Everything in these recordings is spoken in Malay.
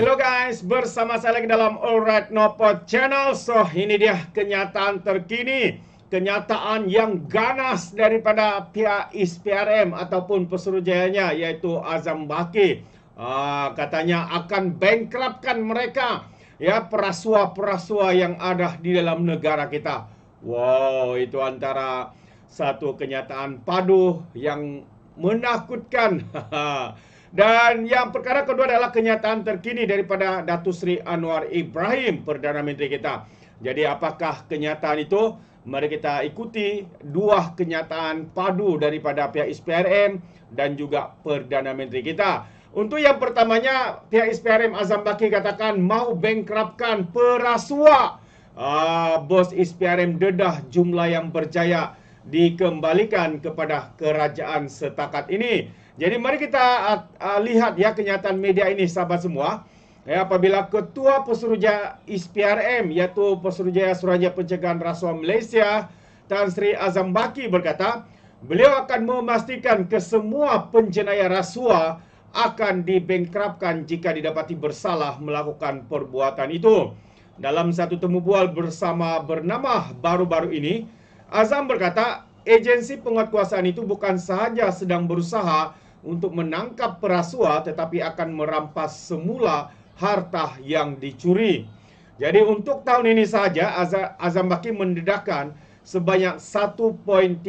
Hello guys, bersama saya lagi dalam Alright Nopod Channel. So, ini dia kenyataan terkini, kenyataan yang ganas daripada pihak ISPRM ataupun Pesuruhjayanya, iaitu Azam Baki. Katanya akan bankruptkan mereka, ya, perasua-perasua yang ada di dalam negara kita. Wow, itu antara satu kenyataan padu yang menakutkan. Dan yang perkara kedua adalah kenyataan terkini daripada Datuk Seri Anwar Ibrahim, Perdana Menteri kita. Jadi apakah kenyataan itu? Mari kita ikuti dua kenyataan padu daripada pihak ISPRM dan juga Perdana Menteri kita. Untuk yang pertamanya, pihak ISPRM Azam Baki katakan mau bankruptkan perasua. Bos ISPRM dedah jumlah yang berjaya dikembalikan kepada kerajaan setakat ini. Jadi mari kita lihat ya kenyataan media ini, sahabat semua. Ya, apabila Ketua Pesuruhjaya ISPRM, iaitu Pesuruhjaya Suruhanjaya Pencegahan Rasuah Malaysia, Tan Sri Azam Baki berkata, beliau akan memastikan kesemua penjenayah rasuah akan dibankruptkan jika didapati bersalah melakukan perbuatan itu. Dalam satu temu bual bersama bernama baru-baru ini, Azam berkata, agensi penguatkuasaan itu bukan sahaja sedang berusaha untuk menangkap perasua, tetapi akan merampas semula harta yang dicuri. Jadi untuk tahun ini saja, Azam Baki mendedahkan sebanyak 1.3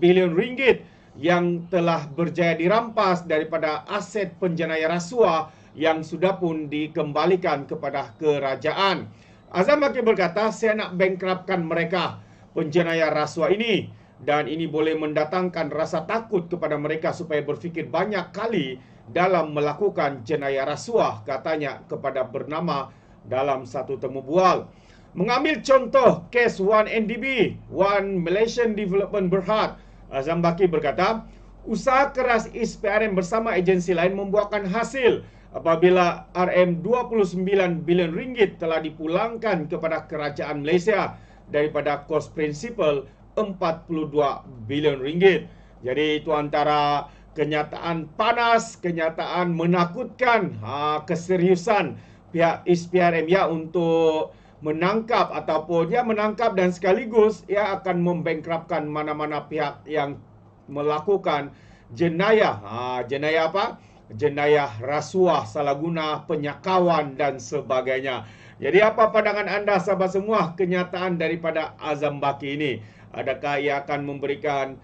bilion ringgit yang telah berjaya dirampas daripada aset penjenayah rasuah yang sudah pun dikembalikan kepada kerajaan. Azam Baki berkata, saya nak bankruptkan mereka, penjenayah rasuah ini. Dan ini boleh mendatangkan rasa takut kepada mereka supaya berfikir banyak kali dalam melakukan jenayah rasuah, katanya kepada bernama dalam satu temu bual. Mengambil contoh kes One NDB, One Malaysian Development Berhad, Azam Baki berkata, usaha keras ISPRM bersama agensi lain membuahkan hasil apabila RM29 bilion ringgit telah dipulangkan kepada kerajaan Malaysia daripada kos prinsipal 42 bilion ringgit. Jadi itu antara kenyataan panas, kenyataan menakutkan, keseriusan pihak ISPRM ya untuk menangkap ataupun ya menangkap dan sekaligus ya akan membankruptkan mana-mana pihak yang melakukan jenayah. Jenayah apa? Jenayah rasuah, salah guna, penyakawan dan sebagainya. Jadi apa pandangan anda sahabat semua kenyataan daripada Azam Baki ini? Adakah ia akan memberikan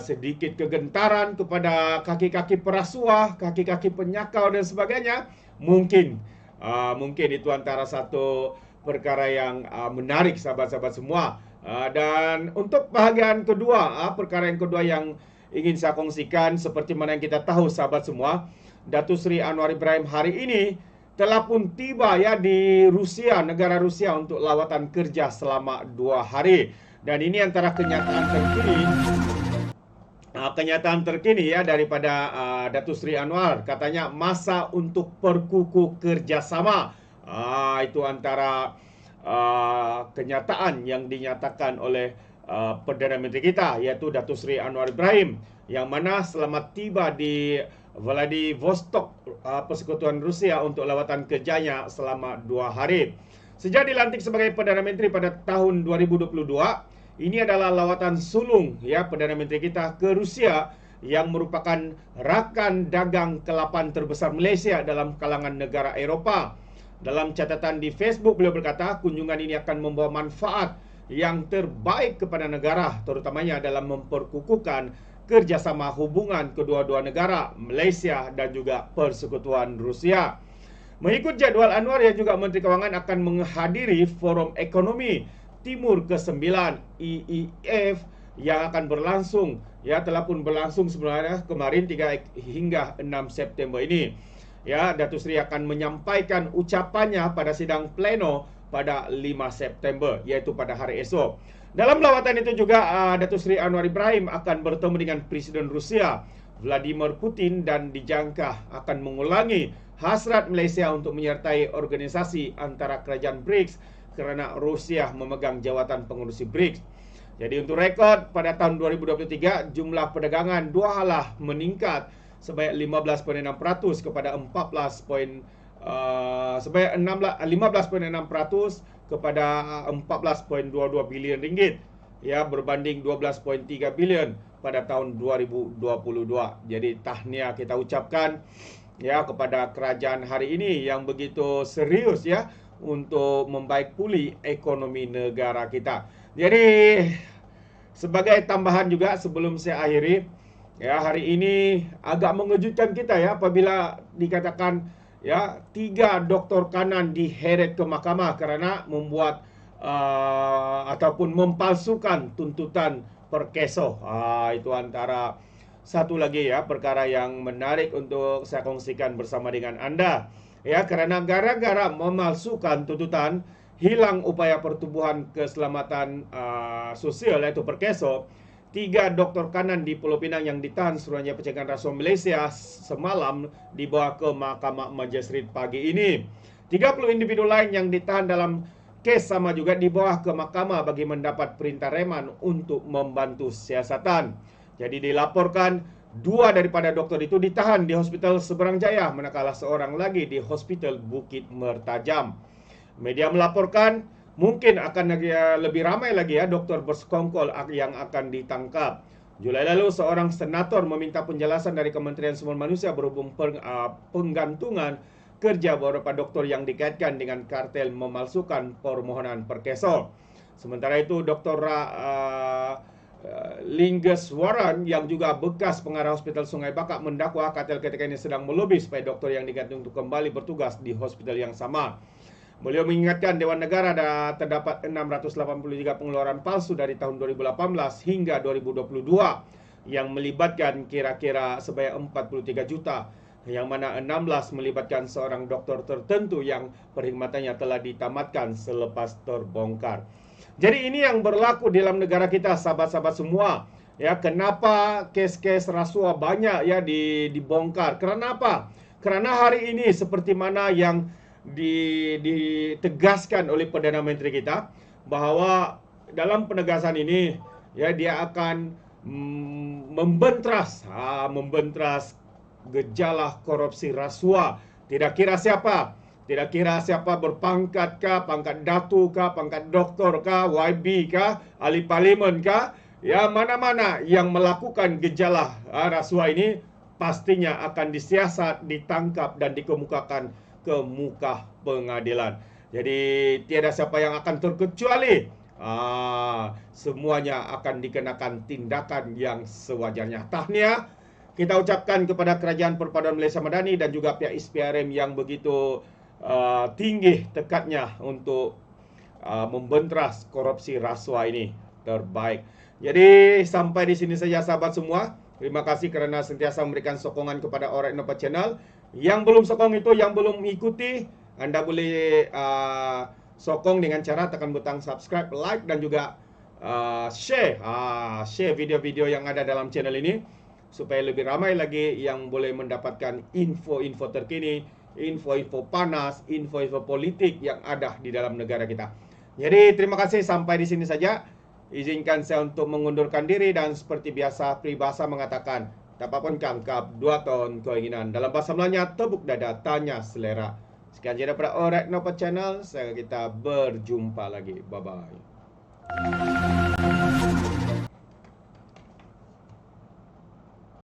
sedikit kegentaran kepada kaki-kaki perasuah, kaki-kaki penyakau dan sebagainya? Mungkin. Mungkin itu antara satu perkara yang menarik sahabat-sahabat semua. Dan untuk bahagian kedua, perkara yang kedua yang ingin saya kongsikan, seperti mana yang kita tahu sahabat semua, Datuk Seri Anwar Ibrahim hari ini telah pun tiba ya di Rusia, negara Rusia untuk lawatan kerja selama 2 hari. Dan ini antara kenyataan terkini ya daripada Datuk Seri Anwar. Katanya masa untuk perkukuh kerjasama. Itu antara kenyataan yang dinyatakan oleh Perdana Menteri kita, iaitu Datuk Seri Anwar Ibrahim, yang mana selamat tiba di Vladivostok, Persekutuan Rusia untuk lawatan kerjanya selama 2 hari. Sejak dilantik sebagai Perdana Menteri pada tahun 2022, ini adalah lawatan sulung ya Perdana Menteri kita ke Rusia yang merupakan rakan dagang ke-8 terbesar Malaysia dalam kalangan negara Eropah. Dalam catatan di Facebook, beliau berkata kunjungan ini akan membawa manfaat yang terbaik kepada negara, terutamanya dalam memperkukuhkan kerjasama hubungan kedua-dua negara, Malaysia dan juga Persekutuan Rusia. Mengikut jadual, Anwar yang juga Menteri Kewangan akan menghadiri Forum Ekonomi Timur ke-9 EEF yang akan berlangsung, ya telah pun berlangsung sebenarnya kemarin 3 hingga 6 September ini. Ya, Datuk Seri akan menyampaikan ucapannya pada sidang pleno pada 5 September, iaitu pada hari esok. Dalam lawatan itu juga Datuk Seri Anwar Ibrahim akan bertemu dengan Presiden Rusia Vladimir Putin dan dijangka akan mengulangi hasrat Malaysia untuk menyertai organisasi antara kerajaan BRICS kerana Rusia memegang jawatan pengurusi BRICS. Jadi untuk rekod, pada tahun 2023 jumlah perdagangan dua halah meningkat sebanyak 15.6% kepada 14.6 sebanyak 15.6% kepada 14.22 bilion ringgit, ya, berbanding 12.3 bilion pada tahun 2022. Jadi tahniah kita ucapkan, ya, kepada kerajaan hari ini yang begitu serius, ya, untuk membaik pulih ekonomi negara kita. Jadi sebagai tambahan juga sebelum saya akhiri, ya, hari ini agak mengejutkan kita, ya, apabila dikatakan, ya, 3 doktor kanan diheret ke mahkamah kerana membuat ataupun mempalsukan tuntutan perkeso. Itu antara satu lagi, ya, perkara yang menarik untuk saya kongsikan bersama dengan anda, ya, kerana gara-gara memalsukan tuntutan, hilang upaya pertubuhan keselamatan sosial, iaitu perkeso. 3 doktor kanan di Pulau Pinang yang ditahan Suruhanjaya Pencegahan Rasuah Malaysia semalam dibawa ke Mahkamah Magistrate pagi ini. 30 individu lain yang ditahan dalam kes sama juga dibawa ke mahkamah bagi mendapat perintah reman untuk membantu siasatan. Jadi dilaporkan 2 daripada doktor itu ditahan di Hospital Seberang Jaya, manakala seorang lagi di Hospital Bukit Mertajam. Media melaporkan mungkin akan lebih ramai lagi, ya, doktor bersekongkol yang akan ditangkap. Julai lalu seorang senator meminta penjelasan dari Kementerian Sumber Manusia berhubung penggantungan kerja beberapa doktor yang dikaitkan dengan kartel memalsukan permohonan perkeso. Sementara itu Dr. Lingeswaran yang juga bekas pengarah Hospital Sungai Bakap mendakwa kartel ketika ini sedang melobi supaya doktor yang digantung untuk kembali bertugas di hospital yang sama. Beliau mengingatkan Dewan Negara terdapat 683 pengeluaran palsu dari tahun 2018 hingga 2022 yang melibatkan kira-kira sebanyak 43 juta, yang mana 16 melibatkan seorang doktor tertentu yang perkhidmatannya telah ditamatkan selepas terbongkar. Jadi ini yang berlaku di dalam negara kita, sahabat-sahabat semua. Ya, kenapa kes-kes rasuah banyak, ya, dibongkar? Kerana apa? Kerana hari ini seperti mana yang ditegaskan oleh Perdana Menteri kita, bahawa dalam penegasan ini, ya, dia akan membentras gejala korupsi rasuah. Tidak kira siapa berpangkat kah, pangkat datu kah, pangkat doktor kah, YB kah, ahli parlimen kah, ya, mana-mana yang melakukan gejala rasuah ini pastinya akan disiasat, ditangkap dan dikemukakan ke muka pengadilan. Jadi tiada siapa yang akan terkecuali. Semuanya akan dikenakan tindakan yang sewajarnya. Tahniah kita ucapkan kepada Kerajaan Perpaduan Malaysia Madani dan juga pihak ISPRM yang begitu tinggi tekadnya untuk membentras korupsi rasuah ini. Terbaik. Jadi sampai di sini saja sahabat semua. Terima kasih kerana sentiasa memberikan sokongan kepada Alright Nova Channel. Yang belum sokong itu, yang belum ikuti, anda boleh sokong dengan cara tekan butang subscribe, like dan juga share video-video yang ada dalam channel ini, supaya lebih ramai lagi yang boleh mendapatkan info-info terkini, info-info panas, info-info politik yang ada di dalam negara kita. Jadi terima kasih, sampai di sini saja. Izinkan saya untuk mengundurkan diri dan seperti biasa peribahasa mengatakan, tak apa pun kangkap 2 ton keinginan. Dalam bahasa Melayunya, tepuk dada, tanya selera. Sekian saja daripada Alright Nova Channel. Kita berjumpa lagi. Bye-bye.